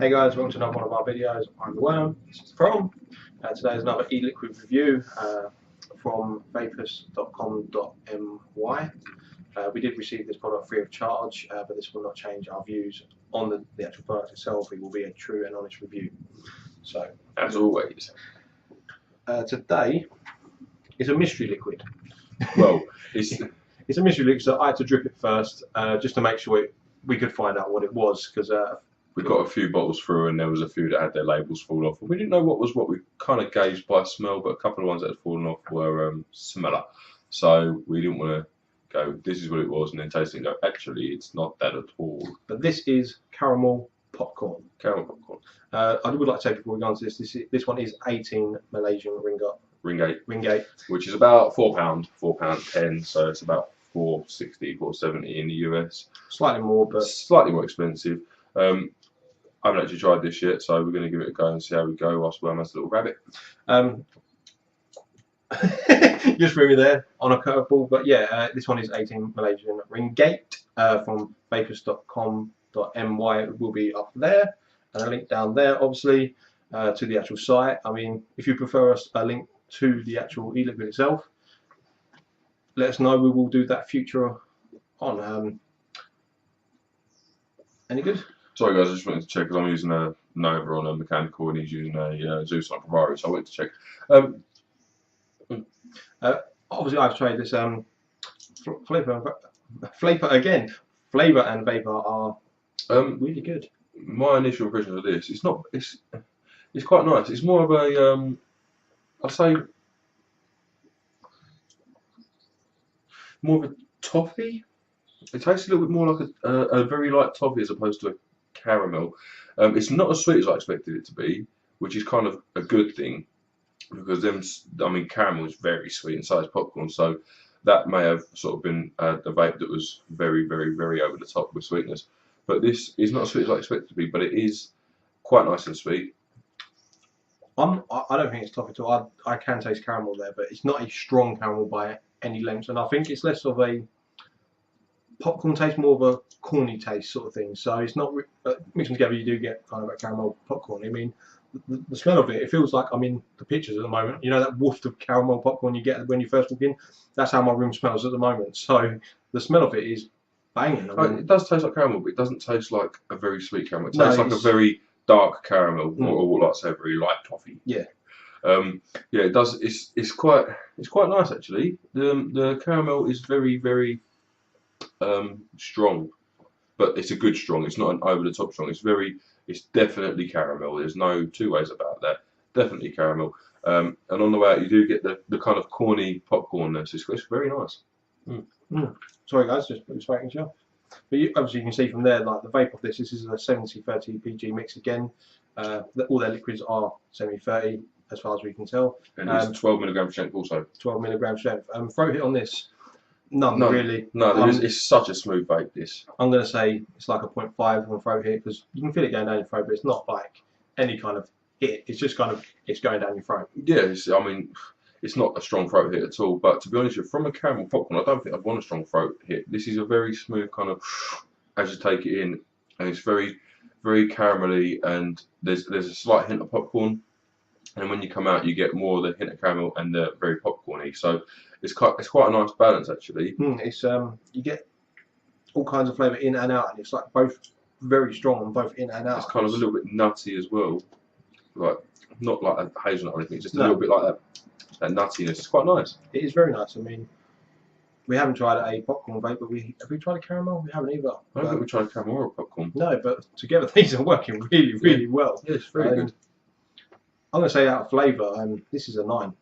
Hey guys, welcome to another one of our videos. I'm the Worm, this is From. Today is another e-liquid review from vaping.com.my. We did receive this product free of charge, but this will not change our views on the actual product itself. It will be a true and honest review. So, as always, today is a mystery liquid. Well, it's a mystery liquid, so I had to drip it first, just to make sure we could find out what it was, because we got a few bottles through and there was a few that had their labels fall off. We didn't know what was what. We kind of gauged by smell, but a couple of ones that had fallen off were similar. So we didn't want to go, this is what it was, and then taste it and go, actually, it's not that at all. But this is caramel popcorn. Caramel popcorn. I would like to say before we go on to this one is 18 Malaysian ringgit. Which is about £4.10, so it's about $4.60, $4.70 in the US. Slightly more, but slightly more expensive. I haven't actually tried this yet, so we're going to give it a go and see how we go whilst we're a little rabbit. Just threw me there on a curveball, but yeah, this one is 18 Malaysian ringgit from vapers.com.my. It will be up there, and a link down there, obviously, to the actual site. I mean, if you prefer a link to the actual e-liquid itself, let us know. We will do that future on. Any good? Sorry guys, I just wanted to check because I'm using a Nova on a mechanical and he's using a Zeus on a Ferrari, so I wanted to check. Obviously, I've tried this flavour again. Flavour and vapor are really good. My initial impression of this, it's quite nice. It's more of a I'd say more of a toffee. It tastes a little bit more like a very light toffee as opposed to a caramel. It's not as sweet as I expected it to be, which is kind of a good thing, because caramel is very sweet inside popcorn, so that may have sort of been a vape that was very, very, very over the top with sweetness. But this is not as sweet as I expected it to be, but it is quite nice and sweet. I don't think it's toffee at all. I can taste caramel there, but it's not a strong caramel by any length, and I think it's less of a popcorn taste, more of a corny taste sort of thing. So it's not mixing together. You do get kind of a caramel popcorn. I mean, the smell of it feels like I'm in the pictures at the moment. You know that waft of caramel popcorn you get when you first walk in. That's how my room smells at the moment. So the smell of it is banging. I mean, it does taste like caramel, but it doesn't taste like a very sweet caramel. It tastes like a very dark caramel, or like I say, very light toffee. Yeah. Yeah, it does. It's quite nice actually. The caramel is very, very strong, but it's a good strong. It's not an over the top strong. It's definitely caramel. There's no two ways about that. Definitely caramel. And on the way out, you do get the kind of corny popcornness. It's very nice. Sorry guys, just making sure. But obviously you can see from there, like the vape of this is a 70-30 PG mix again. All their liquids are 70-30 as far as we can tell. And it's 12 milligram strength also. 12 milligram strength. Throat hit on this. None really. No, it's such a smooth vape, this. I'm going to say it's like a 0.5 on throat hit, because you can feel it going down your throat, but it's not like any kind of hit. It's just kind of, it's going down your throat. Yeah, it's not a strong throat hit at all, but to be honest with you, from a caramel popcorn, I don't think I'd want a strong throat hit. This is a very smooth kind of, as you take it in, and it's very, very caramelly, and there's a slight hint of popcorn, and when you come out, you get more of the hint of caramel and the very popcorny. So it's quite a nice balance actually. It's you get all kinds of flavour in and out, and it's like both very strong and both in and out. It's kind of a little bit nutty as well, like not like a hazelnut or anything, just a little bit like that nuttiness. It's quite nice. It is very nice. I mean, we haven't tried a popcorn vape, but have we tried a caramel? We haven't either. I don't think we tried a caramel or a popcorn. No, but together these are working really, really well. Yeah, it's very good. I'm going to say out of flavour, this is a 9,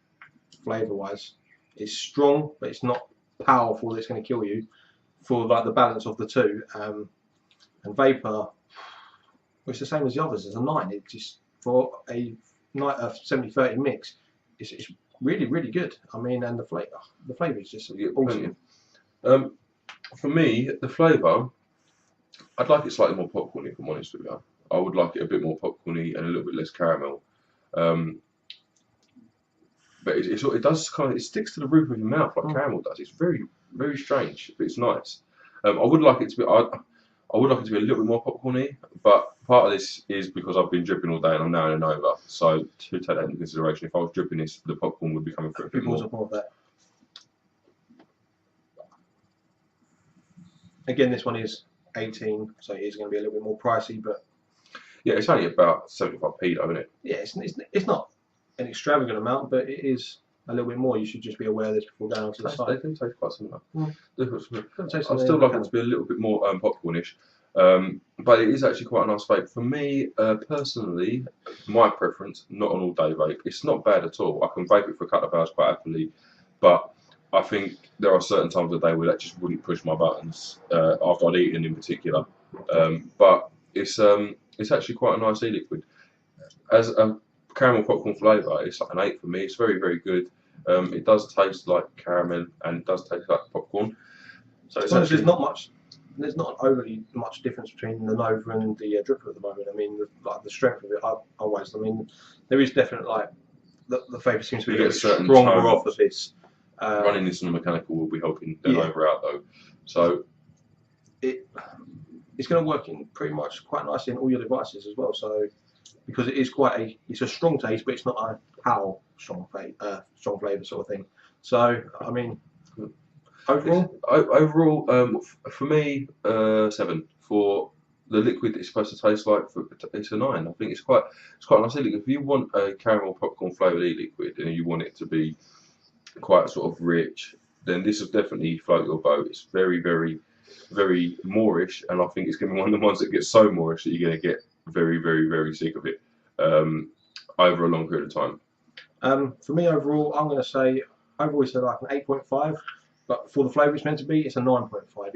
flavour-wise. It's strong, but it's not powerful that it's going to kill you, for like the balance of the two. And vapour, well, it's the same as the others. It's a 9. It's just for a 70-30 mix. It's really, really good. I mean, and the flavour is just awesome. For me, the flavour, I'd like it slightly more popcorny, if I'm honest with you. I would like it a bit more popcorny and a little bit less caramel. But it does kind of, it sticks to the roof of your mouth like caramel does. It's very, very strange, but it's nice. I would like it to be. I would like it to be a little bit more popcorny, but part of this is because I've been dripping all day and I'm now in a Nova. So to take that into consideration, if I was dripping this, the popcorn would be coming through a bit more. More of that. Again, this one is 18, so it is going to be a little bit more pricey, but yeah, it's only about 75p though, isn't it? Yeah, it's not an extravagant amount, but it is a little bit more. You should just be aware of this before going on to the site. They do taste quite similar. I still like it to be a little bit more popcornish, but it is actually quite a nice vape. For me, personally, my preference, not an all-day vape. It's not bad at all. I can vape it for a couple of hours quite happily, but I think there are certain times of the day where that just wouldn't push my buttons after I'd eaten in particular. But it's actually quite a nice e-liquid. As a caramel popcorn flavour, it's like an 8 for me. It's very, very good. It does taste like caramel and it does taste like popcorn. So it's actually, there's not overly much difference between the Nova and the Dripper at the moment. I mean, the strength of it, I mean, there is definitely like the flavour seems to be a stronger off of this. Running this on a mechanical will be helping the Nova out though. So it's going to work in pretty much quite nicely in all your devices as well. So because it is it's a strong taste, but it's not a strong flavour sort of thing. So I mean, overall, for me, 7 for the liquid it's supposed to taste like. It's a 9. I think it's quite a nice liquid. If you want a caramel popcorn flavoured e-liquid and you want it to be quite sort of rich, then this will definitely float your boat. It's very, very, very moreish, and I think it's going to be one of the ones that gets so moreish that you're going to get very, very, very sick of it over a long period of time. For me, overall, I'm going to say overall it's like an 8.5, but for the flavour it's meant to be, it's a 9.5. I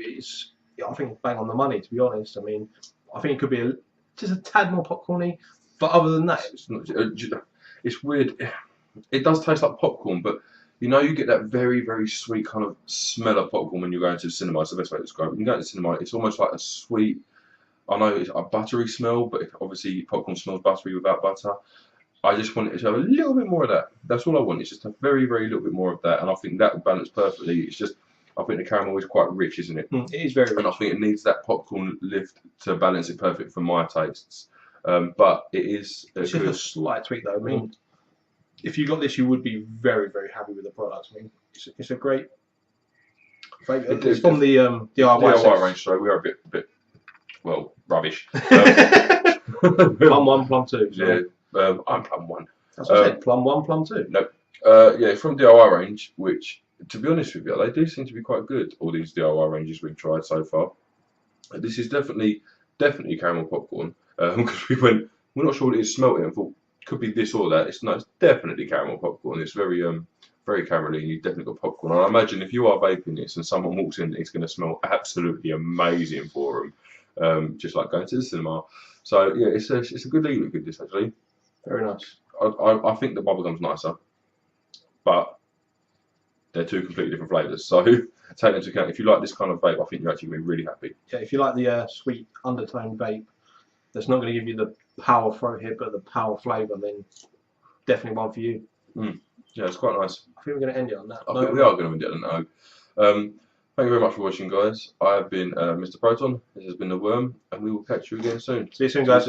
think it's bang on the money, to be honest. I mean, I think it could be just a tad more popcorny, but other than that, it's weird. It does taste like popcorn, but you know, you get that very, very sweet kind of smell of popcorn when you're going to the cinema. It's the best way to describe it. When you go to the cinema, it's almost like a sweet, I know it's a buttery smell, but obviously popcorn smells buttery without butter. I just want it to have a little bit more of that. That's all I want. It's just a very, very little bit more of that, and I think that will balance perfectly. It's just, I think the caramel is quite rich, isn't it? It is very rich. And I think it needs that popcorn lift to balance it perfect for my tastes. But it is just a slight tweak though. I mean, if you got this, you would be very, very happy with the product. I mean, it's a great. It's from the DIY range, so we are a bit well, rubbish. Plum 1, Plum 2. Yeah, I'm Plum 1. That's what I said. Plum 1, Plum 2. No. Yeah, it's from DIY range, which, to be honest with you, they do seem to be quite good. All these DIY ranges we've tried so far. This is definitely caramel popcorn. Because we're not sure what it is, smelt it and thought could be this or that. It's definitely caramel popcorn. It's very very caramelly, and you've definitely got popcorn. And I imagine if you are vaping this and someone walks in, it's going to smell absolutely amazing for them, just like going to the cinema. So yeah, it's a good liquid, this actually. Very nice. I think the bubblegum's nicer, but they're two completely different flavours. So take that into account. If you like this kind of vape, I think you're actually going to be really happy. Yeah, if you like the sweet undertone vape, that's not going to give you the power throat hit, but the power flavour, then definitely one for you. Yeah, it's quite nice. I think we're going to end it on that. I think we are going to end it on that note. Thank you very much for watching, guys. I have been Mr. Proton. This has been The Worm, and we will catch you again soon. See you soon, guys.